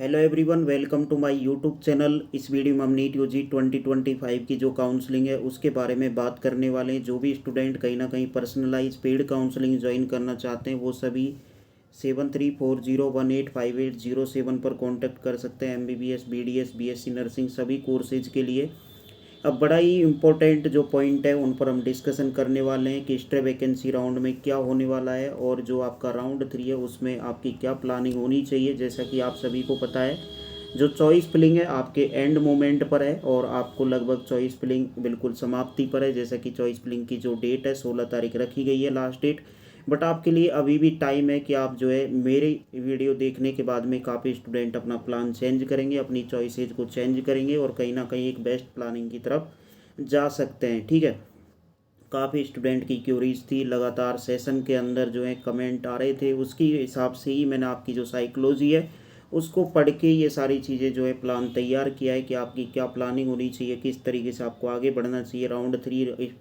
Hello everyone, welcome to my YouTube channel. इस video में हम नीट यूजी 2025 की जो काउंसलिंग है उसके बारे में बात करने वाले हैं। जो भी स्टूडेंट कहीं ना कहीं पर्सनलाइज पेड काउंसलिंग ज्वाइन करना चाहते हैं वो सभी 7340185807 पर कांटेक्ट कर सकते हैं। MBBS, BDS, BSc नर्सिंग सभी कोर्सेज के लिए। अब बड़ा ही इम्पोर्टेंट जो पॉइंट है उन पर हम डिस्कशन करने वाले हैं कि स्ट्रे वैकेंसी राउंड में क्या होने वाला है और जो आपका राउंड 3 है उसमें आपकी क्या प्लानिंग होनी चाहिए। जैसा कि आप सभी को पता है, जो चॉइस फिलिंग है आपके एंड मोमेंट पर है और आपको लगभग चॉइस फिलिंग बिल्कुल समाप्ति पर है। जैसा कि चॉइस फिलिंग की जो डेट है 16 तारीख रखी गई है लास्ट डेट। बट आपके लिए अभी भी टाइम है कि आप जो है मेरे वीडियो देखने के बाद में काफ़ी स्टूडेंट अपना प्लान चेंज करेंगे, अपनी चॉइसेज को चेंज करेंगे और कहीं ना कहीं एक बेस्ट प्लानिंग की तरफ जा सकते हैं। ठीक है, काफ़ी स्टूडेंट की क्यूरीज थी, लगातार सेशन के अंदर जो है कमेंट आ रहे थे, उसकी हिसाब से ही मैंने आपकी जो साइकोलॉजी है उसको पढ़ के ये सारी चीज़ें जो है प्लान तैयार किया है कि आपकी क्या प्लानिंग होनी चाहिए, किस तरीके से आपको आगे बढ़ना चाहिए, राउंड 3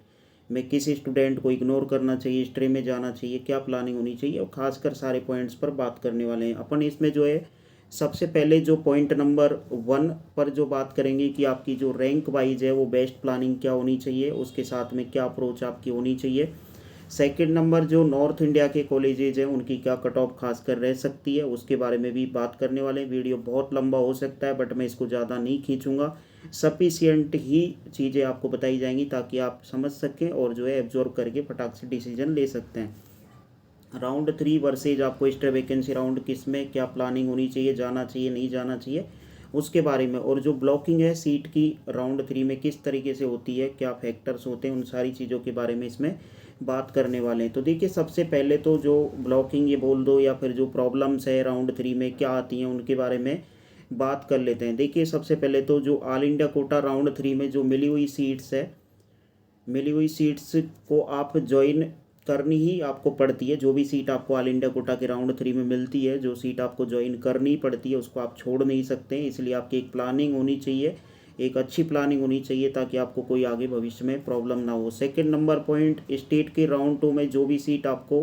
में किस स्टूडेंट को इग्नोर करना चाहिए, स्ट्रे में जाना चाहिए, क्या प्लानिंग होनी चाहिए, और खासकर सारे पॉइंट्स पर बात करने वाले हैं अपन। इसमें जो है सबसे पहले जो पॉइंट नंबर 1 पर जो बात करेंगे कि आपकी जो रैंक वाइज है वो बेस्ट प्लानिंग क्या होनी चाहिए, उसके साथ में क्या अप्रोच आपकी होनी चाहिए। सेकंड नंबर जो नॉर्थ इंडिया के कॉलेजेज हैं उनकी क्या कट ऑफ खासकर रह सकती है उसके बारे में भी बात करने वाले हैं। वीडियो बहुत लंबा हो सकता है बट मैं इसको ज़्यादा नहीं खींचूंगा, सफिशियंट ही चीज़ें आपको बताई जाएंगी ताकि आप समझ सकें और जो है एब्जॉर्व करके फटाक से डिसीजन ले सकते हैं। राउंड 3 वर्सेज आपको एक्स्ट्रा वैकेंसी राउंड किस में क्या प्लानिंग होनी चाहिए, जाना चाहिए नहीं जाना चाहिए उसके बारे में, और जो ब्लॉकिंग है सीट की राउंड 3 में किस तरीके से होती है, क्या फैक्टर्स होते हैं, उन सारी चीज़ों के बारे में इसमें बात करने वाले हैं। तो देखिए, सबसे पहले तो जो ब्लॉकिंग ये बोल दो या फिर जो प्रॉब्लम्स है राउंड 3 में क्या आती हैं उनके बारे में बात कर लेते हैं। देखिए, सबसे पहले तो जो ऑल इंडिया कोटा राउंड 3 में जो मिली हुई सीट्स है, मिली हुई सीट्स को आप ज्वाइन करनी ही आपको पड़ती है। जो भी सीट आपको ऑल इंडिया कोटा के राउंड 3 में मिलती है, जो सीट आपको ज्वाइन करनी पड़ती है उसको आप छोड़ नहीं सकते हैं। इसलिए आपकी एक प्लानिंग होनी चाहिए, एक अच्छी प्लानिंग होनी चाहिए ताकि आपको कोई आगे भविष्य में प्रॉब्लम ना हो। सेकंड नंबर पॉइंट, स्टेट के राउंड 2 में जो भी सीट आपको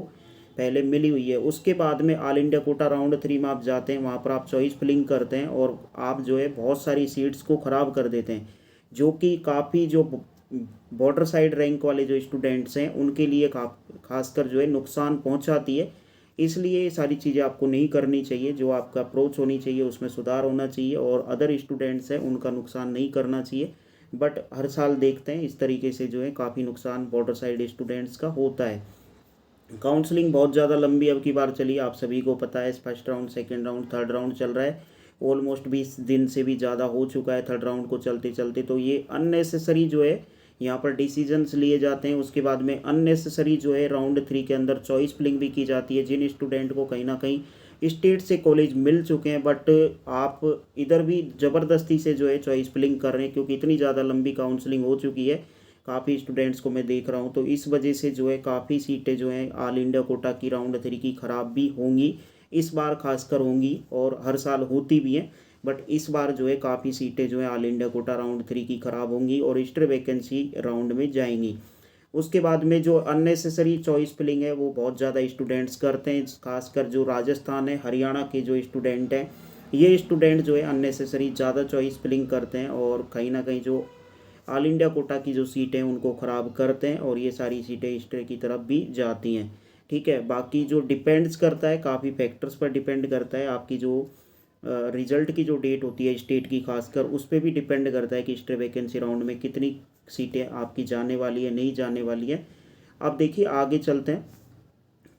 पहले मिली हुई है उसके बाद में ऑल इंडिया कोटा राउंड 3 में आप जाते हैं, वहाँ पर आप चॉइस फिलिंग करते हैं और आप जो है बहुत सारी सीट्स को ख़राब कर देते हैं, जो कि काफ़ी जो बॉर्डर साइड रैंक वाले जो स्टूडेंट्स हैं उनके लिए खासकर जो है नुकसान पहुंचाती है। इसलिए ये सारी चीज़ें आपको नहीं करनी चाहिए। जो आपका अप्रोच होनी चाहिए उसमें सुधार होना चाहिए और अदर स्टूडेंट्स हैं उनका नुकसान नहीं करना चाहिए। बट हर साल देखते हैं इस तरीके से जो है काफ़ी नुकसान बॉर्डर साइड स्टूडेंट्स का होता है। काउंसलिंग बहुत ज़्यादा लंबी अब की बार चली, आप सभी को पता है। First round, second round, third round चल रहा है, ऑलमोस्ट 20 दिन से भी ज़्यादा हो चुका है थर्ड राउंड को चलते चलते। तो ये अननेसेसरी जो है यहाँ पर डिसीजंस लिए जाते हैं। उसके बाद में अननेसेसरी जो है राउंड 3 के अंदर चॉइस फिलिंग भी की जाती है। जिन स्टूडेंट को कहीं ना कहीं स्टेट से कॉलेज मिल चुके हैं बट आप इधर भी ज़बरदस्ती से जो है चॉइस फिलिंग कर रहे हैं, क्योंकि इतनी ज़्यादा लंबी काउंसलिंग हो चुकी है, काफ़ी स्टूडेंट्स को मैं देख रहा हूँ। तो इस वजह से जो है काफ़ी सीटें जो हैं ऑल इंडिया कोटा की राउंड 3 की ख़राब भी होंगी, इस बार खासकर होंगी और हर साल होती भी हैं। बट इस बार जो है काफ़ी सीटें जो है ऑल इंडिया कोटा राउंड 3 की ख़राब होंगी और एक्स्ट्रा वैकेंसी राउंड में जाएंगी। उसके बाद में जो अननेसेसरी चॉइस फिलिंग है वो बहुत ज़्यादा स्टूडेंट्स करते हैं, खासकर जो राजस्थान है, हरियाणा के जो स्टूडेंट हैं, ये स्टूडेंट जो है अननेसेसरी ज़्यादा चॉइस फिलिंग करते हैं और कहीं ना कहीं जो ऑल इंडिया कोटा की जो सीटें उनको ख़राब करते हैं और ये सारी सीटें स्टे की तरफ भी जाती हैं। ठीक है, बाकी जो डिपेंड्स करता है, काफ़ी फैक्टर्स पर डिपेंड करता है। आपकी जो रिजल्ट की जो डेट होती है स्टेट की खासकर, उस पर भी डिपेंड करता है कि स्टे वैकेंसी राउंड में कितनी सीटें आपकी जाने वाली है नहीं जाने वाली है। अब देखिए आगे चलते हैं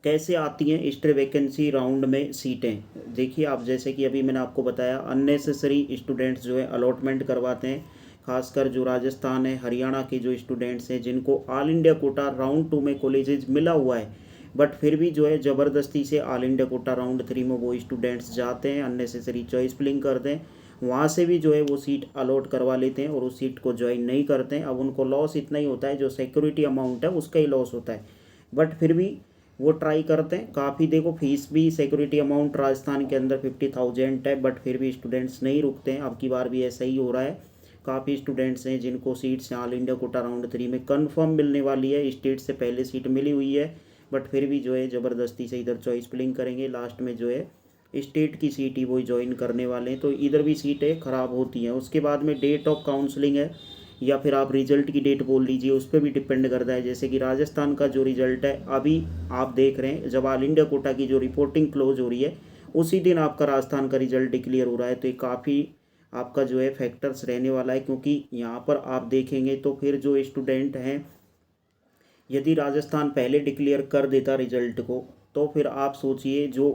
कैसे आती हैं स्टे वैकेंसी राउंड में सीटें। देखिए आप, जैसे कि अभी मैंने आपको बताया, अननेसेसरी स्टूडेंट्स जो है अलॉटमेंट करवाते हैं, खासकर जो राजस्थान है, हरियाणा के जो स्टूडेंट्स हैं जिनको ऑल इंडिया कोटा राउंड 2 में कॉलेजेस मिला हुआ है बट फिर भी जो है ज़बरदस्ती से ऑल इंडिया कोटा राउंड 3 में वो स्टूडेंट्स जाते हैं, अननेसेसरी चॉइस फिलिंग करते हैं, वहाँ से भी जो है वो सीट अलॉट करवा लेते हैं और उस सीट को ज्वाइन नहीं करते हैं। अब उनको लॉस इतना ही होता है, जो सिक्योरिटी अमाउंट है उसका ही लॉस होता है, बट फिर भी वो ट्राई करते हैं काफ़ी। देखो, फीस भी सिक्योरिटी अमाउंट राजस्थान के अंदर 50,000 है बट फिर भी स्टूडेंट्स नहीं रुकते हैं। अब की बार भी ऐसा ही हो रहा है, काफ़ी स्टूडेंट्स हैं जिनको seats all India quota round 3 में कंफर्म मिलने वाली है, स्टेट से पहले सीट मिली हुई है बट फिर भी जो है ज़बरदस्ती से इधर चॉइस फिलिंग करेंगे, लास्ट में जो है स्टेट की सीट ही वही ज्वाइन करने वाले हैं, तो इधर भी सीटें ख़राब होती हैं। उसके बाद में डेट ऑफ काउंसलिंग है या फिर आप रिजल्ट की डेट बोल लीजिए, उस पर भी डिपेंड करता है। जैसे कि राजस्थान का जो रिजल्ट है अभी आप देख रहे हैं, जब ऑल इंडिया कोटा की जो रिपोर्टिंग क्लोज हो रही है उसी दिन आपका राजस्थान का रिजल्ट डिक्लेयर हो रहा है। तो ये काफ़ी आपका जो है फैक्टर्स रहने वाला है, क्योंकि यहाँ पर आप देखेंगे तो फिर जो स्टूडेंट हैं, यदि राजस्थान पहले डिक्लेयर कर देता रिजल्ट को, तो फिर आप सोचिए जो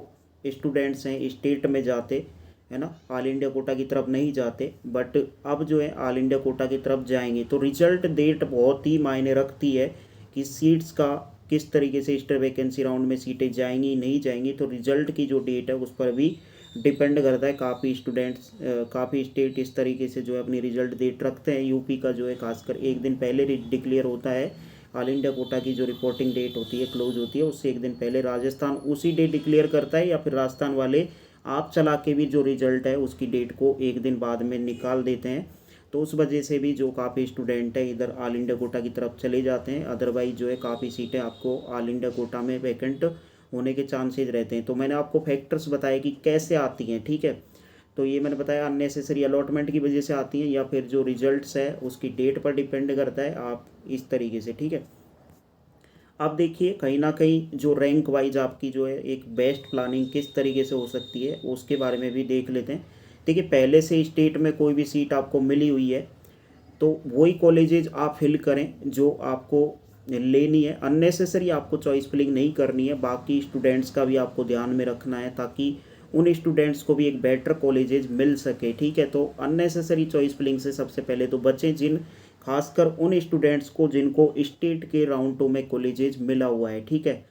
स्टूडेंट्स हैं स्टेट में जाते, है ना, ऑल इंडिया कोटा की तरफ नहीं जाते, बट अब जो है ऑल इंडिया कोटा की तरफ जाएंगे। तो रिजल्ट डेट बहुत ही मायने रखती है कि सीट्स का किस तरीके से स्टेट वैकेंसी राउंड में सीटें जाएंगी नहीं जाएंगी। तो रिजल्ट की जो डेट है उस पर भी डिपेंड करता है। काफ़ी स्टूडेंट्स काफ़ी स्टेट इस तरीके से जो है अपनी रिजल्ट डेट रखते हैं। यूपी का जो है खासकर एक दिन पहले डिक्लेयर होता है, ऑल इंडिया कोटा की जो रिपोर्टिंग डेट होती है क्लोज होती है उससे एक दिन पहले राजस्थान उसी डेट डिक्लेयर करता है, या फिर राजस्थान वाले आप चला के भी जो रिजल्ट है उसकी डेट को एक दिन बाद में निकाल देते हैं। तो उस वजह से भी जो काफ़ी स्टूडेंट है इधर ऑल इंडिया कोटा की तरफ चले जाते हैं। अदरवाइज जो है काफ़ी सीटें आपको ऑल इंडिया कोटा में वैकेंट होने के चांसेज रहते हैं। तो मैंने आपको फैक्टर्स बताए कि कैसे आती हैं, ठीक है। तो ये मैंने बताया अननेसेसरी अलॉटमेंट की वजह से आती हैं, या फिर जो रिजल्ट्स है उसकी डेट पर डिपेंड करता है, आप इस तरीके से, ठीक है। अब देखिए कहीं ना कहीं जो रैंक वाइज आपकी जो है एक बेस्ट प्लानिंग किस तरीके से हो सकती है उसके बारे में भी देख लेते हैं। देखिए पहले से स्टेट में कोई भी सीट आपको मिली हुई है तो वही कॉलेजेज आप फिल करें जो आपको लेनी है। अननेसेसरी आपको चॉइस फिलिंग नहीं करनी है। बाकी स्टूडेंट्स का भी आपको ध्यान में रखना है ताकि उन स्टूडेंट्स को भी एक बेटर कॉलेजेज मिल सके, ठीक है। तो अननेसेसरी चॉइस फिलिंग से सबसे पहले तो बचें, खासकर उन स्टूडेंट्स को जिनको स्टेट के राउंड 2 में कॉलेजेज मिला हुआ है, ठीक है।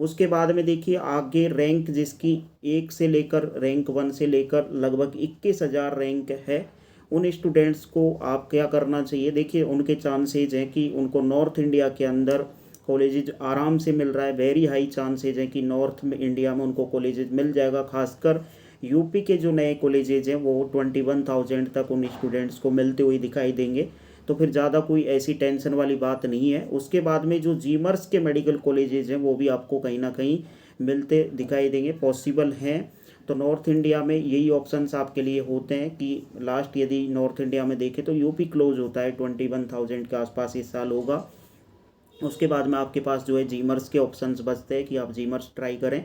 उसके बाद में देखिए आगे रैंक जिसकी 1 से लेकर रैंक 1 से लेकर लगभग 21,000 रैंक है, उन स्टूडेंट्स को आप क्या करना चाहिए। देखिए उनके चांसेज हैं कि उनको नॉर्थ इंडिया के अंदर कॉलेजेज आराम से मिल रहा है। वेरी हाई चांसेज हैं कि नॉर्थ में इंडिया में उनको कॉलेजेज मिल जाएगा। खासकर यूपी के जो नए कॉलेजेज हैं वो 21,000 तक उन स्टूडेंट्स को मिलते हुए दिखाई देंगे। तो फिर ज़्यादा कोई ऐसी टेंशन वाली बात नहीं है। उसके बाद में जो जीमर्स के मेडिकल कॉलेजेज हैं वो भी आपको कहीं ना कहीं मिलते दिखाई देंगे, पॉसिबल हैं। तो नॉर्थ इंडिया में यही ऑप्शंस आपके लिए होते हैं कि लास्ट यदि नॉर्थ इंडिया में देखें तो यूपी क्लोज होता है 21,000 के आसपास इस साल होगा। उसके बाद में आपके पास जो है जीमर्स के ऑप्शंस बचते हैं कि आप जीमर्स ट्राई करें।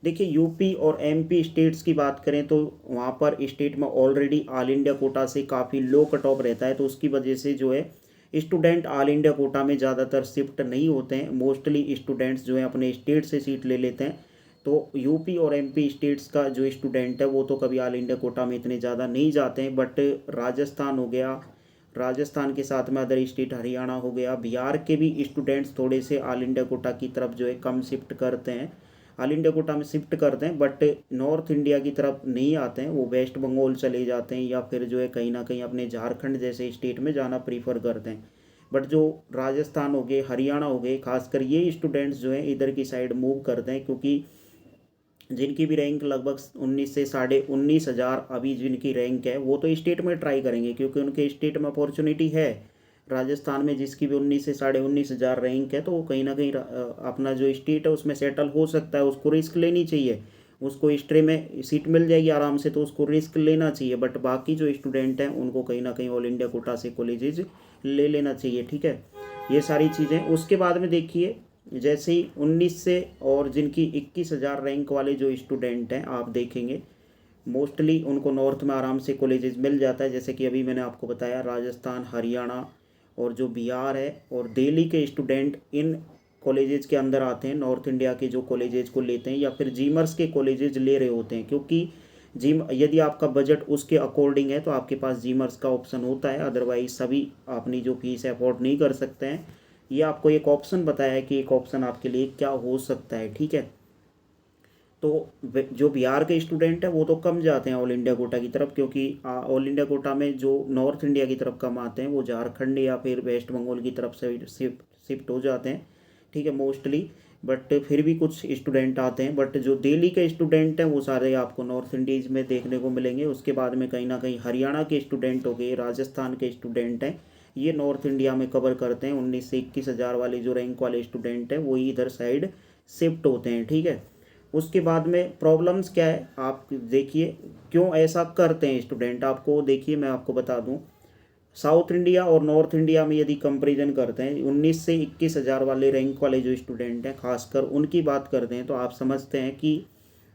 देखिए यूपी और एमपी स्टेट्स की बात करें तो वहाँ पर स्टेट में ऑलरेडी ऑल इंडिया कोटा से काफ़ी लो कट ऑफ रहता है, तो उसकी वजह से जो है स्टूडेंट ऑल इंडिया कोटा में ज़्यादातर शिफ्ट नहीं होते हैं। मोस्टली स्टूडेंट्स जो है अपने स्टेट से सीट ले लेते हैं। तो यूपी और एमपी स्टेट्स का जो स्टूडेंट है वो तो कभी ऑल इंडिया कोटा में इतने ज़्यादा नहीं जाते हैं। बट राजस्थान हो गया, राजस्थान के साथ में अदर स्टेट हरियाणा हो गया, बिहार के भी स्टूडेंट्स थोड़े से ऑल इंडिया कोटा की तरफ जो है कम शिफ्ट करते हैं, ऑल इंडिया कोटा में शिफ्ट करते हैं। बट नॉर्थ इंडिया की तरफ नहीं आते हैं, वो वेस्ट बंगाल चले जाते हैं या फिर जो है कहीं ना कहीं अपने झारखंड जैसे स्टेट में जाना प्रीफर करते हैं। बट जो राजस्थान हो गए, हरियाणा हो गए, खासकर ये स्टूडेंट्स जो हैं इधर की साइड मूव करते हैं, क्योंकि जिनकी भी रैंक लगभग 19 से 19,500 अभी जिनकी रैंक है वो तो स्टेट में ट्राई करेंगे, क्योंकि उनके स्टेट में अपॉर्चुनिटी है। राजस्थान में जिसकी भी 19 से 19,500 रैंक है तो वो कहीं ना कहीं अपना जो स्टेट है उसमें सेटल हो सकता है। उसको रिस्क लेनी चाहिए, उसको हिस्ट्री में सीट मिल जाएगी आराम से, तो उसको रिस्क लेना चाहिए। बट बाकी जो स्टूडेंट हैं उनको कहीं ना कहीं ऑल इंडिया कोटा से कॉलेजेज ले लेना चाहिए, ठीक है। ये सारी चीज़ें। उसके बाद में देखिए जैसे ही 19 से और जिनकी 21,000 रैंक वाले जो स्टूडेंट हैं आप देखेंगे मोस्टली उनको नॉर्थ में आराम से कॉलेजेस मिल जाता है। जैसे कि अभी मैंने आपको बताया राजस्थान, हरियाणा और जो बिहार है और दिल्ली के स्टूडेंट इन कॉलेजेस के अंदर आते हैं। नॉर्थ इंडिया के जो कॉलेजेस को लेते हैं या फिर जीमर्स के कॉलेजेस ले रहे होते हैं, क्योंकि जिम यदि आपका बजट उसके अकॉर्डिंग है तो आपके पास जीमर्स का ऑप्शन होता है। अदरवाइज सभी अपनी जो फीस अफोर्ड नहीं कर सकते हैं। ये आपको एक ऑप्शन बताया है कि एक ऑप्शन आपके लिए क्या हो सकता है, ठीक है। तो जो बिहार के स्टूडेंट है वो तो कम जाते हैं ऑल इंडिया कोटा की तरफ, क्योंकि ऑल इंडिया कोटा में जो नॉर्थ इंडिया की तरफ कम आते हैं वो झारखंड या फिर वेस्ट बंगाल की तरफ से शिफ्ट हो जाते हैं, ठीक है, मोस्टली। बट फिर भी कुछ स्टूडेंट आते हैं। बट जो दिल्ली के स्टूडेंट हैं वो सारे आपको नॉर्थ इंडिया में देखने को मिलेंगे। उसके बाद में कहीं ना कहीं हरियाणा के स्टूडेंट हो गए, राजस्थान के स्टूडेंट हैं, ये नॉर्थ इंडिया में कवर करते हैं। 19 से 21,000 वाले जो रैंक वाले स्टूडेंट हैं वही इधर साइड शिफ्ट होते हैं, ठीक है। उसके बाद में प्रॉब्लम्स क्या है आप देखिए, क्यों ऐसा करते हैं स्टूडेंट, आपको देखिए मैं आपको बता दूं। साउथ इंडिया और नॉर्थ इंडिया में यदि कंपैरिजन करते हैं 19 से 21 हज़ार वाले रैंक वाले जो स्टूडेंट हैं खासकर उनकी बात करते हैं, तो आप समझते हैं कि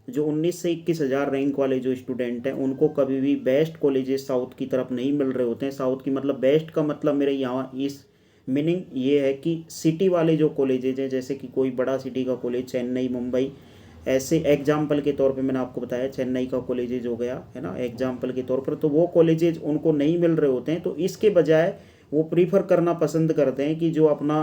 जो 19 से 21 हज़ार रैंक वाले जो स्टूडेंट हैं उनको कभी भी बेस्ट कॉलेजेस साउथ की तरफ नहीं मिल रहे होते हैं। साउथ की मतलब बेस्ट का मतलब मेरे यहाँ इस मीनिंग ये है कि सिटी वाले जो कॉलेजेज हैं, जैसे कि कोई बड़ा सिटी का कॉलेज चेन्नई मुंबई, ऐसे एग्जाम्पल के तौर पे मैंने आपको बताया चेन्नई का कॉलेजेज हो गया है ना एग्जाम्पल के तौर पर, तो वो कॉलेजेज उनको नहीं मिल रहे होते हैं। तो इसके बजाय वो प्रीफर करना पसंद करते हैं कि जो अपना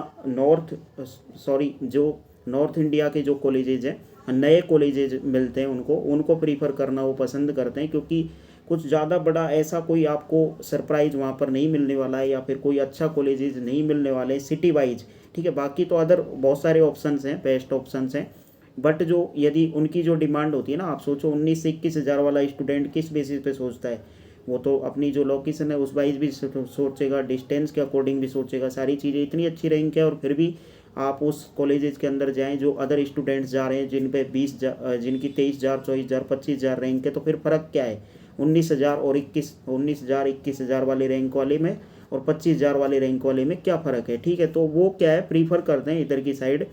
जो नॉर्थ इंडिया के जो कॉलेजेज हैं, नए कॉलेजेज मिलते हैं उनको प्रीफर करना वो पसंद करते हैं, क्योंकि कुछ ज़्यादा बड़ा ऐसा कोई आपको सरप्राइज वहाँ पर नहीं मिलने वाला है, या फिर कोई अच्छा कॉलेजेज नहीं मिलने वाले हैं सिटी वाइज। ठीक है, बाकी तो अदर बहुत सारे ऑप्शंस हैं, बेस्ट ऑप्शंस हैं, बट जो यदि उनकी जो डिमांड होती है ना, आप सोचो 19 से 21 हज़ार वाला स्टूडेंट किस बेसिस पे सोचता है, वो तो अपनी जो लोकेशन है उस वाइज भी सोचेगा, डिस्टेंस के अकॉर्डिंग भी सोचेगा, सारी चीज़ें इतनी अच्छी रैंक है और फिर भी आप उस कॉलेजेस के अंदर जाएं जो अदर स्टूडेंट्स जा रहे हैं जिन पे जिनकी 23,000 24,000 25,000 रैंक है, तो फिर फ़र्क क्या है 19,000 और 19,000 21,000 वाले रैंक वाले में और 25,000 वाले रैंक वाले में क्या फ़र्क है। ठीक है, तो वो क्या है प्रीफर करते हैं इधर की साइड,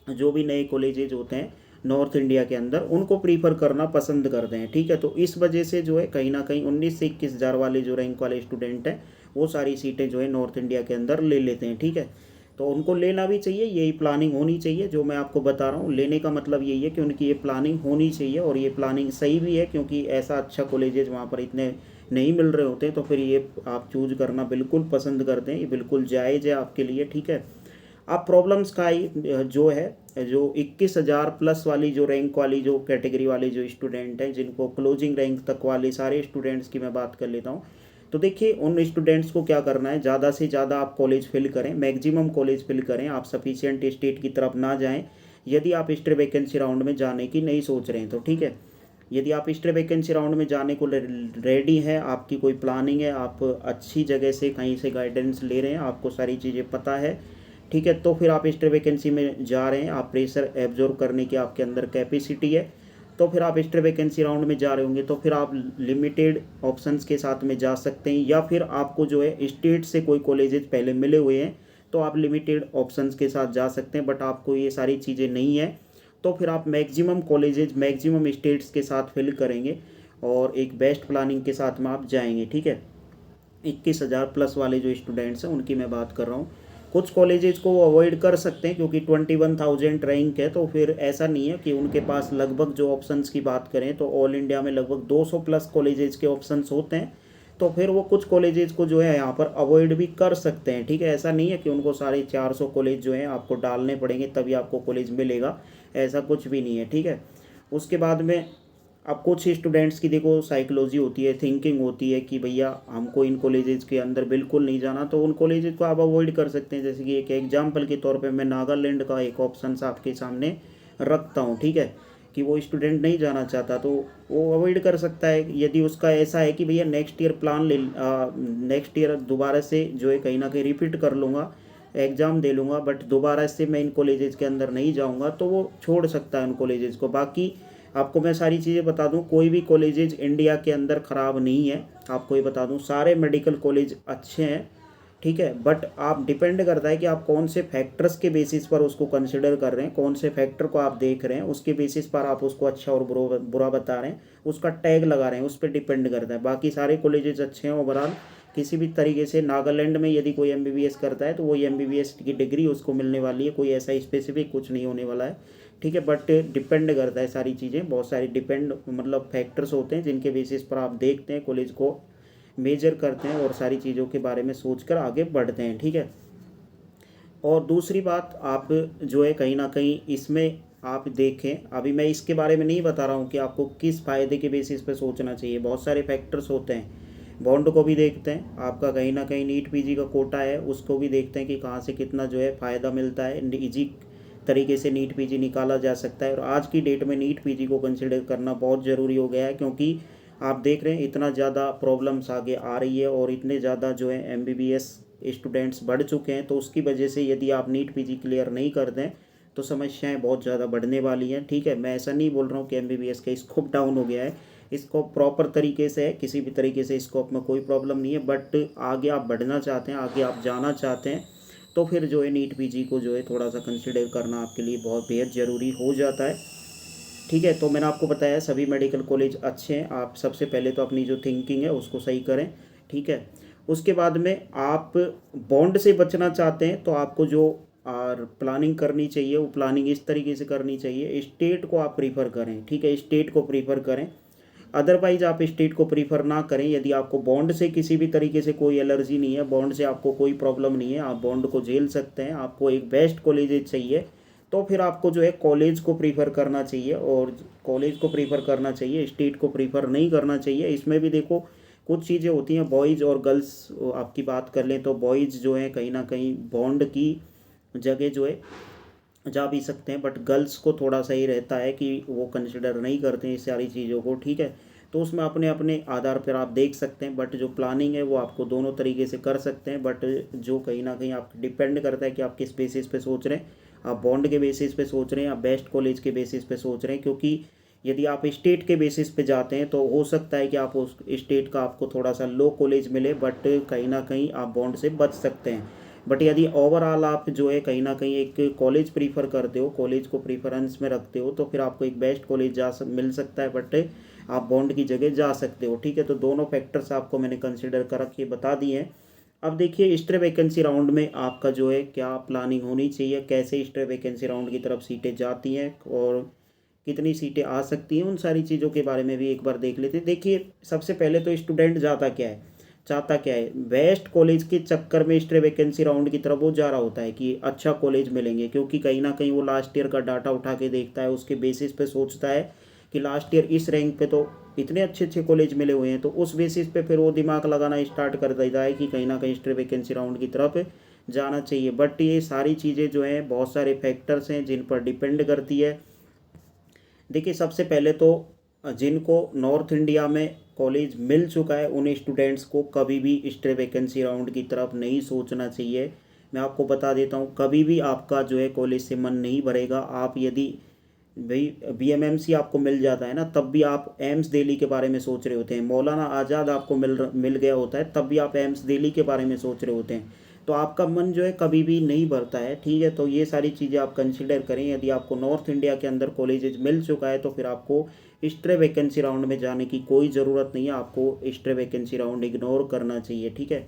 जो भी नए कॉलेजेज होते हैं नॉर्थ इंडिया के अंदर उनको प्रीफर करना पसंद करते हैं। ठीक है, तो इस वजह से जो है कहीं ना कहीं 19 से 21 हज़ार वाले जो रैंक वाले स्टूडेंट हैं वो सारी सीटें जो है नॉर्थ इंडिया के अंदर ले लेते हैं। ठीक है, तो उनको लेना भी चाहिए, यही प्लानिंग होनी चाहिए जो मैं आपको बता रहा हूँ। लेने का मतलब यही है कि उनकी ये प्लानिंग होनी चाहिए और ये प्लानिंग सही भी है, क्योंकि ऐसा अच्छा कॉलेजेज वहाँ पर इतने नहीं मिल रहे होते, तो फिर ये आप चूज करना बिल्कुल पसंद करते हैं, ये बिल्कुल जायज़ है आपके लिए। ठीक है, अब प्रॉब्लम्स का ही जो है, जो 21,000 प्लस वाली जो रैंक वाली जो कैटेगरी वाले जो स्टूडेंट हैं जिनको क्लोजिंग रैंक तक वाले सारे स्टूडेंट्स की मैं बात कर लेता हूँ। तो देखिए उन स्टूडेंट्स को क्या करना है, ज़्यादा से ज़्यादा आप कॉलेज फिल करें, मैक्सिमम कॉलेज फिल करें, आप सफिशिएंट स्टेट की तरफ ना जाएं यदि आप स्टे वैकेंसी राउंड में जाने की नहीं सोच रहे हैं तो। ठीक है, यदि आप स्टे वैकेंसी राउंड में जाने को रेडी हैं, आपकी कोई प्लानिंग है, आप अच्छी जगह से कहीं से गाइडेंस ले रहे हैं, आपको सारी चीज़ें पता है, ठीक है, तो फिर आप स्टे वैकेंसी में जा रहे हैं, आप प्रेशर एब्जॉर्ब करने की आपके अंदर कैपेसिटी है, तो फिर आप स्टे वैकेंसी राउंड में जा रहे होंगे तो फिर आप लिमिटेड ऑप्शंस के साथ में जा सकते हैं, या फिर आपको जो है स्टेट से कोई कॉलेजेस पहले मिले हुए हैं तो आप लिमिटेड ऑप्शंस के साथ जा सकते हैं, बट आपको ये सारी चीज़ें नहीं है तो फिर आप मैक्सिमम कॉलेजेज मैक्सिमम स्टेट्स के साथ फिल करेंगे और एक बेस्ट प्लानिंग के साथ में आप जाएंगे। ठीक है, 21,000 प्लस वाले जो स्टूडेंट्स हैं उनकी मैं बात कर रहा हूँ। कुछ कॉलेजेस को वो अवॉइड कर सकते हैं क्योंकि 21,000 रैंक है, तो फिर ऐसा नहीं है कि उनके पास लगभग जो ऑप्शंस की बात करें तो ऑल इंडिया में लगभग 200 प्लस कॉलेजेस के ऑप्शंस होते हैं, तो फिर वो कुछ कॉलेजेस को जो है यहाँ पर अवॉइड भी कर सकते हैं। ठीक है, ऐसा नहीं है कि उनको सारे 400 कॉलेज जो हैं आपको डालने पड़ेंगे तभी आपको कॉलेज मिलेगा, ऐसा कुछ भी नहीं है। ठीक है, उसके बाद में अब कुछ स्टूडेंट्स की देखो साइकोलॉजी होती है, थिंकिंग होती है कि भैया हमको इन कॉलेजेस के अंदर बिल्कुल नहीं जाना, तो उन कॉलेजेस को आप अवॉइड कर सकते हैं। जैसे कि एक एग्जांपल के तौर पे मैं नागालैंड का एक ऑप्शन आपके सामने रखता हूँ। ठीक है, कि वो स्टूडेंट नहीं जाना चाहता तो वो अवॉइड कर सकता है। यदि उसका ऐसा है कि भैया नेक्स्ट ईयर प्लान ले नेक्स्ट ईयर दोबारा से जो है कहीं ना कहीं रिपीट कर लूँगा, एग्ज़ाम दे लूँगा, बट दोबारा से मैं इन कॉलेजेस के अंदर नहीं जाऊँगा, तो वो छोड़ सकता है उन कॉलेजेस को। बाकी आपको मैं सारी चीज़ें बता दूं, कोई भी कॉलेजेज इंडिया के अंदर ख़राब नहीं है, आपको ये बता दूं सारे मेडिकल कॉलेज अच्छे हैं। ठीक है, बट आप डिपेंड करता है कि आप कौन से फैक्टर्स के बेसिस पर उसको कंसिडर कर रहे हैं, कौन से फैक्टर को आप देख रहे हैं, उसके बेसिस पर आप उसको अच्छा और बुरा बता रहे हैं, उसका टैग लगा रहे हैं, उस पर डिपेंड करता है। बाकी सारे कॉलेजेस अच्छे हैं ओवरऑल, किसी भी तरीके से नागालैंड में यदि कोई एमबीबीएस करता है तो वो एमबीबीएस की डिग्री उसको मिलने वाली है, कोई ऐसा स्पेसिफिक कुछ नहीं होने वाला है। ठीक है, बट डिपेंड करता है सारी चीज़ें, बहुत सारी डिपेंड मतलब फैक्टर्स होते हैं जिनके बेसिस पर आप देखते हैं कॉलेज को, मेजर करते हैं और सारी चीज़ों के बारे में सोचकर आगे बढ़ते हैं। ठीक है, और दूसरी बात आप जो है कहीं ना कहीं इसमें आप देखें, अभी मैं इसके बारे में नहीं बता रहा हूँ कि आपको किस फ़ायदे के बेसिस पे सोचना चाहिए, बहुत सारे फैक्टर्स होते हैं। बॉन्ड को भी देखते हैं, आपका कहीं ना कहीं नीट पीजी का कोटा है उसको भी देखते हैं कि कहाँ से कितना जो है फ़ायदा मिलता है, इजी तरीके से नीट पीजी निकाला जा सकता है। और आज की डेट में नीट पीजी को कंसिडर करना बहुत ज़रूरी हो गया है, क्योंकि आप देख रहे हैं इतना ज़्यादा प्रॉब्लम्स आगे आ रही है और इतने ज़्यादा जो है एमबीबीएस स्टूडेंट्स बढ़ चुके हैं, तो उसकी वजह से यदि आप नीट पीजी क्लियर नहीं करते हैं तो समस्याएं बहुत ज़्यादा बढ़ने वाली हैं। ठीक है, मैं ऐसा नहीं बोल रहा हूँ कि एमबीबीएस का स्कोप डाउन हो गया है, स्कोप प्रॉपर तरीके से है, किसी भी तरीके से स्कोप में कोई प्रॉब्लम नहीं है, बट आगे आप बढ़ना चाहते हैं, आगे आप जाना चाहते हैं, तो फिर जो है नीट पीजी को जो है थोड़ा सा कंसिडर करना आपके लिए बहुत बेहद ज़रूरी हो जाता है। ठीक है, तो मैंने आपको बताया सभी मेडिकल कॉलेज अच्छे हैं। आप सबसे पहले तो अपनी जो थिंकिंग है उसको सही करें। ठीक है, उसके बाद में आप बॉन्ड से बचना चाहते हैं तो आपको जो और प्लानिंग करनी चाहिए वो प्लानिंग इस तरीके से करनी चाहिए, स्टेट को आप प्रीफर करें। ठीक है, स्टेट को प्रीफर करें, अदरवाइज आप स्टेट को प्रीफर ना करें। यदि आपको बॉन्ड से किसी भी तरीके से कोई एलर्जी नहीं है, बॉन्ड से आपको कोई प्रॉब्लम नहीं है, आप बॉन्ड को झेल सकते हैं, आपको एक बेस्ट कॉलेज चाहिए, तो फिर आपको जो है कॉलेज को प्रीफर करना चाहिए, और कॉलेज को प्रीफर करना चाहिए, स्टेट को प्रीफर नहीं करना चाहिए। इसमें भी देखो कुछ चीज़ें होती हैं, बॉयज़ और गर्ल्स आपकी बात कर लें तो बॉयज़ जो है कहीं ना कहीं बॉन्ड की जगह जो है जा भी सकते हैं, बट गर्ल्स को थोड़ा सा ही रहता है कि वो कंसिडर नहीं करते हैं इस सारी चीज़ों को। ठीक है, तो उसमें अपने अपने आधार पर आप देख सकते हैं, बट जो प्लानिंग है वो आपको दोनों तरीके से कर सकते हैं, बट जो कहीं ना कहीं आप डिपेंड करता है कि आप किस बेसिस पे सोच रहे हैं, आप बॉन्ड के बेसिस पे सोच रहे हैं या बेस्ट कॉलेज के बेसिस पे सोच रहे हैं। क्योंकि यदि आप स्टेट के बेसिस पे जाते हैं तो हो सकता है कि आप उस स्टेट का आपको थोड़ा सा लो कॉलेज मिले, बट कहीं ना कहीं आप बॉन्ड से बच सकते हैं। बट यदि ओवरऑल आप जो है कहीं ना कहीं एक कॉलेज प्रीफर करते हो, कॉलेज को प्रीफरेंस में रखते हो, तो फिर आपको एक बेस्ट कॉलेज मिल सकता है, बट आप बॉन्ड की जगह जा सकते हो। ठीक है, तो दोनों फैक्टर्स आपको मैंने कंसिडर कर के बता दिए हैं। अब देखिए स्ट्रे वैकेंसी राउंड में आपका जो है क्या प्लानिंग होनी चाहिए, कैसे स्ट्रे वैकेंसी राउंड की तरफ सीटें जाती हैं और कितनी सीटें आ सकती हैं, उन सारी चीज़ों के बारे में भी एक बार देख लेते हैं। देखिए सबसे पहले तो स्टूडेंट जाता क्या है, चाहता क्या है, बेस्ट कॉलेज के चक्कर में स्ट्रे वैकेंसी राउंड की तरफ वो जा रहा होता है कि अच्छा कॉलेज मिलेंगे, क्योंकि कहीं ना कहीं वो लास्ट ईयर का डाटा उठा के देखता है, उसके बेसिस पे सोचता है कि लास्ट ईयर इस रैंक पे तो इतने अच्छे अच्छे कॉलेज मिले हुए हैं, तो उस बेसिस पे फिर वो दिमाग लगाना स्टार्ट कर देता है कि कहीं ना कहीं स्ट्रे वैकेंसी राउंड की तरफ जाना चाहिए। बट ये सारी चीज़ें जो हैं बहुत सारे फैक्टर्स हैं जिन पर डिपेंड करती है। देखिए सबसे पहले तो जिनको नॉर्थ इंडिया में कॉलेज मिल चुका है उन स्टूडेंट्स को कभी भी स्ट्रे वैकेंसी राउंड की तरफ नहीं सोचना चाहिए। मैं आपको बता देता हूँ, कभी भी आपका जो है कॉलेज से मन नहीं भरेगा। आप यदि भाई बीएमएमसी आपको मिल जाता है ना, तब भी आप एम्स दिल्ली के बारे में सोच रहे होते हैं, मौलाना आज़ाद आपको मिल गया होता है, तब भी आप एम्स दिल्ली के बारे में सोच रहे होते हैं, तो आपका मन जो है कभी भी नहीं भरता है। ठीक है, तो ये सारी चीज़ें आप कंसिडर करें। यदि आपको नॉर्थ इंडिया के अंदर कॉलेजेस मिल चुका है तो फिर आपको स्ट्रे वैकेंसी राउंड में जाने की कोई ज़रूरत नहीं है, आपको स्ट्रे वैकेंसी राउंड इग्नोर करना चाहिए। ठीक है,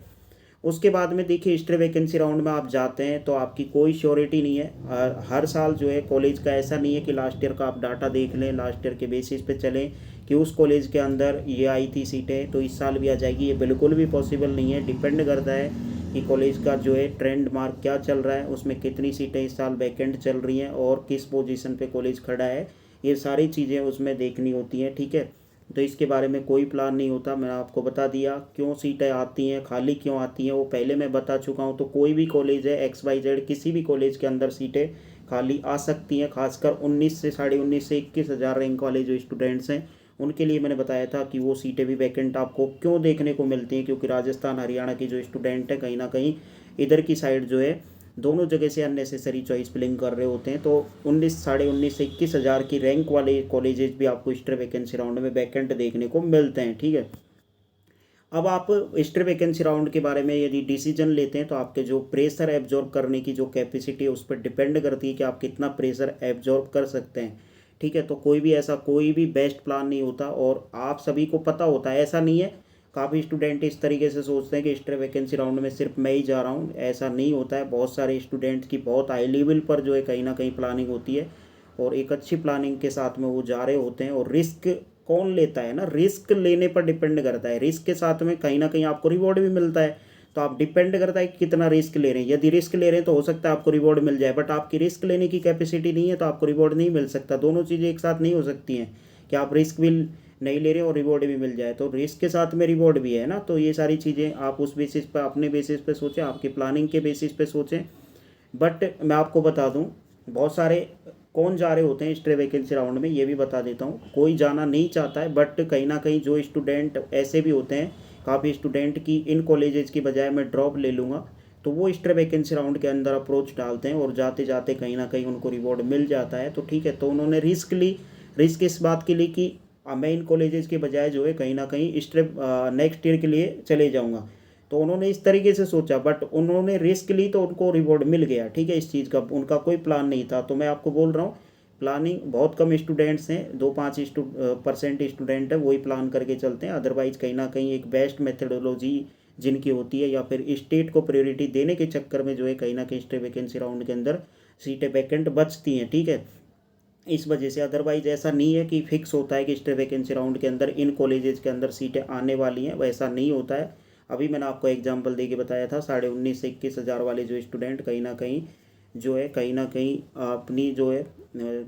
उसके बाद में देखिए स्ट्रे वैकेंसी राउंड में आप जाते हैं तो आपकी कोई श्योरिटी नहीं है। हर साल जो है कॉलेज का ऐसा नहीं है कि लास्ट ईयर का आप डाटा देख लें, लास्ट ईयर के बेसिस पे चलें कि उस कॉलेज के अंदर ये आई थी सीटें तो इस साल भी आ जाएगी, ये बिल्कुल भी पॉसिबल नहीं है। डिपेंड करता है कि कॉलेज का जो है ट्रेंड मार्क क्या चल रहा है, उसमें कितनी सीटें इस साल वैकेंट चल रही हैं और किस पोजीशन पे कॉलेज खड़ा है, ये सारी चीज़ें उसमें देखनी होती हैं। ठीक है, तो इसके बारे में कोई प्लान नहीं होता। मैंने आपको बता दिया क्यों सीटें आती हैं, खाली क्यों आती हैं, वो पहले मैं बता चुका हूँ। तो कोई भी कॉलेज है XYZ, किसी भी कॉलेज के अंदर सीटें खाली आ सकती हैं, खासकर 19 से 19.5 से 21,000 रैंक वाले जो स्टूडेंट्स हैं उनके लिए मैंने बताया था कि वो सीटें भी वैकेंट आपको क्यों देखने को मिलती हैं, क्योंकि राजस्थान हरियाणा की जो स्टूडेंट है कहीं ना कहीं इधर की साइड जो है दोनों जगह से अननेसेसरी चॉइस फिलिंग कर रहे होते हैं। तो 19 से 21,000 की रैंक वाले कॉलेजेस भी आपको स्ट्रे वैकेंसी राउंड में वैकेंट देखने को मिलते हैं। ठीक है, अब आप स्ट्रे वैकेंसी राउंड के बारे में यदि डिसीजन लेते हैं तो आपके जो प्रेशर एब्जॉर्ब करने की जो कैपेसिटी है उस पर डिपेंड करती है कि आप कितना प्रेशर एब्जॉर्ब कर सकते हैं। ठीक है, तो कोई भी बेस्ट प्लान नहीं होता और आप सभी को पता होता है, ऐसा नहीं है। काफ़ी स्टूडेंट इस तरीके से सोचते हैं कि स्ट्रे वैकेंसी राउंड में सिर्फ मैं ही जा रहा हूँ, ऐसा नहीं होता है। बहुत सारे स्टूडेंट्स की बहुत हाई लेवल पर जो है कहीं ना कहीं प्लानिंग होती है और एक अच्छी प्लानिंग के साथ में वो जा रहे होते हैं। और रिस्क कौन लेता है ना, रिस्क लेने पर डिपेंड करता है, रिस्क के साथ में कहीं ना कहीं आपको रिवॉर्ड भी मिलता है। तो आप डिपेंड करता है कि कितना रिस्क ले रहे हैं। यदि रिस्क ले रहे हैं तो हो सकता है आपको रिवॉर्ड मिल जाए, बट आपकी रिस्क लेने की कैपेसिटी नहीं है तो आपको रिवॉर्ड नहीं मिल सकता। दोनों चीज़ें एक साथ नहीं हो सकती हैं कि आप रिस्क भी नहीं ले रहे और रिवॉर्ड भी मिल जाए, तो रिस्क के साथ में रिवॉर्ड भी है ना। तो ये सारी चीज़ें आप उस बेसिस पर, अपने बेसिस पे सोचें, आपकी प्लानिंग के बेसिस पे सोचें। बट मैं आपको बता दूं, बहुत सारे कौन जा रहे होते हैं स्ट्रे वैकेंसी राउंड में ये भी बता देता हूँ। कोई जाना नहीं चाहता है, बट कहीं ना कहीं जो स्टूडेंट ऐसे भी होते हैं, काफ़ी स्टूडेंट की इन कॉलेजेस की बजाय मैं ड्रॉप ले लूँगा, तो वो एक्स्ट्रा वैकेंसी राउंड के अंदर अप्रोच डालते हैं और जाते जाते कहीं ना कहीं उनको रिवॉर्ड मिल जाता है। तो ठीक है, तो उन्होंने रिस्क ली। रिस्क इस बात की ली कि मैं इन कॉलेजेस के बजाय जो है कहीं ना कहीं स्टेप नेक्स्ट ईयर के लिए चले जाऊँगा। तो उन्होंने इस तरीके से सोचा, बट उन्होंने रिस्क ली तो उनको रिवॉर्ड मिल गया। ठीक है, इस चीज़ का उनका कोई प्लान नहीं था। तो मैं आपको बोल रहा हूँ, प्लानिंग बहुत कम स्टूडेंट्स हैं, 2-5% स्टूडेंट है वही प्लान करके चलते हैं। अदरवाइज कहीं ना कहीं एक बेस्ट मेथडोलॉजी जिनकी होती है, या फिर स्टेट को प्रायोरिटी देने के चक्कर में जो है कहीं ना कहीं स्टेट वैकेंसी राउंड के अंदर सीटें वैकेंट बचती हैं। ठीक है, इस वजह से। अदरवाइज ऐसा नहीं है कि फिक्स होता है कि स्टेट वैकेंसी राउंड के अंदर इन कॉलेजेस के अंदर सीटें आने वाली हैं, वैसा नहीं होता है। अभी मैंने आपको एग्जांपल दे के बताया था, 19,500 से 21,000 वाले जो स्टूडेंट कहीं ना कहीं जो है कहीं ना कहीं अपनी जो है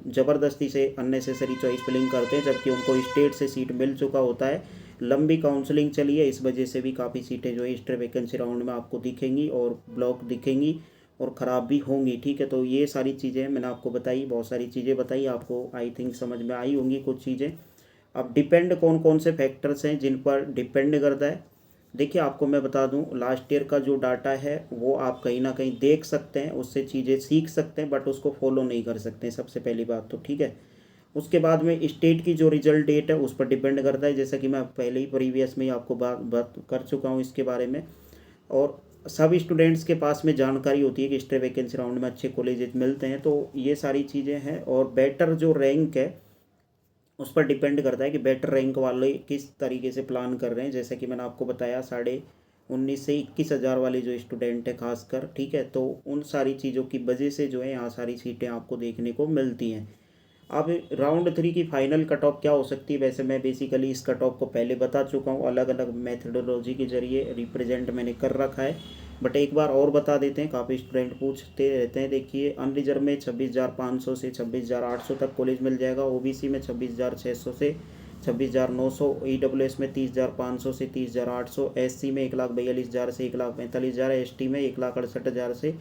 ज़बरदस्ती से अननेसेसरी चॉइस फिलिंग करते हैं, जबकि उनको स्टेट से सीट मिल चुका होता है। लंबी काउंसलिंग चली है, इस वजह से भी काफ़ी सीटें जो है स्टेट वैकेंसी राउंड में आपको दिखेंगी और ब्लॉक दिखेंगी और ख़राब भी होंगी। ठीक है, तो ये सारी चीज़ें मैंने आपको बताई, बहुत सारी चीज़ें बताई आपको, आई थिंक समझ में आई होंगी कुछ चीज़ें। अब डिपेंड कौन कौन से फैक्टर्स हैं जिन पर डिपेंड करता है। देखिए, आपको मैं बता दूं, लास्ट ईयर का जो डाटा है वो आप कहीं ना कहीं देख सकते हैं, उससे चीज़ें सीख सकते हैं, बट उसको फॉलो नहीं कर सकते हैं, सबसे पहली बात तो। ठीक है, उसके बाद में स्टेट की जो रिजल्ट डेट है उस पर डिपेंड करता है, जैसा कि मैं पहले ही प्रीवियस में ही आपको बात कर चुका हूँ इसके बारे में। और सब स्टूडेंट्स के पास में जानकारी होती है कि स्टेट वैकेंसी राउंड में अच्छे कॉलेजेस मिलते हैं, तो ये सारी चीज़ें हैं। और बेटर जो रैंक है उस पर डिपेंड करता है कि बेटर रैंक वाले किस तरीके से प्लान कर रहे हैं। जैसे कि मैंने आपको बताया, 19,500 से 21,000 वाले जो स्टूडेंट है खासकर, ठीक है, तो उन सारी चीज़ों की वजह से जो है यहाँ सारी सीटें आपको देखने को मिलती हैं। अब राउंड 3 की फाइनल कट ऑफ क्या हो सकती है, वैसे मैं बेसिकली इस कट ऑफ को पहले बता चुका हूँ, अलग अलग मेथडोलॉजी के जरिए रिप्रेजेंट मैंने कर रखा है। बट एक बार और बता देते हैं, काफ़ी स्टूडेंट पूछते रहते हैं। देखिए, अनरिजर्व में 26,500 से 26,800 तक कॉलेज मिल जाएगा, ओबीसी में 26,600 से 26,900, ईडब्ल्यूएस में 30,500 से 30,800, एससी में 1,42,000 से 1,45,000, एसटी में 1,68,000 से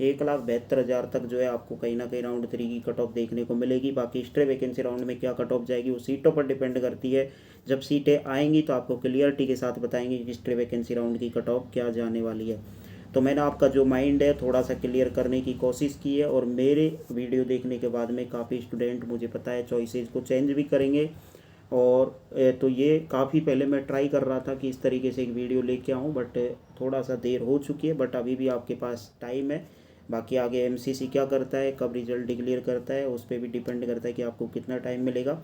1,72,000 तक जो है आपको कहीं ना कहीं राउंड 3 की कट ऑफ देखने को मिलेगी। बाकी स्ट्रे वैकेंसी राउंड में क्या कट ऑफ जाएगी वो सीटों पर डिपेंड करती है। जब सीटें आएंगी तो आपको क्लियरिटी के साथ बताएंगे कि स्ट्रे वैकेंसी राउंड की कट ऑफ क्या जाने वाली है। तो मैंने आपका जो माइंड है थोड़ा सा क्लियर करने की कोशिश की है, और मेरे वीडियो देखने के बाद में काफ़ी स्टूडेंट मुझे पता है चॉइसेस को चेंज भी करेंगे। और तो ये काफ़ी पहले मैं ट्राई कर रहा था कि इस तरीके से एक वीडियो लेके आऊँ, बट थोड़ा सा देर हो चुकी है, बट अभी भी आपके पास टाइम है। बाकी आगे एमसीसी क्या करता है, कब रिजल्ट डिक्लेयर करता है, उस पर भी डिपेंड करता है कि आपको कितना टाइम मिलेगा।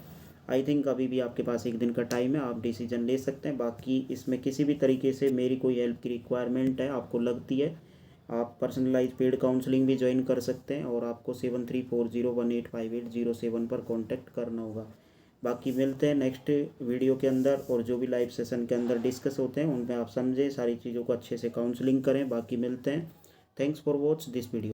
आई थिंक अभी भी आपके पास एक दिन का टाइम है, आप डिसीजन ले सकते हैं। बाकी इसमें किसी भी तरीके से मेरी कोई हेल्प की रिक्वायरमेंट है, आपको लगती है, आप पर्सनलाइज पेड काउंसलिंग भी ज्वाइन कर सकते हैं, और आपको 7340185807 पर कॉन्टैक्ट करना होगा। बाकी मिलते हैं नेक्स्ट वीडियो के अंदर, और जो भी लाइव सेशन के अंदर डिस्कस होते हैं उनमें आप समझें, सारी चीज़ों को अच्छे से काउंसलिंग करें। बाकी मिलते हैं। Thanks for watch this video.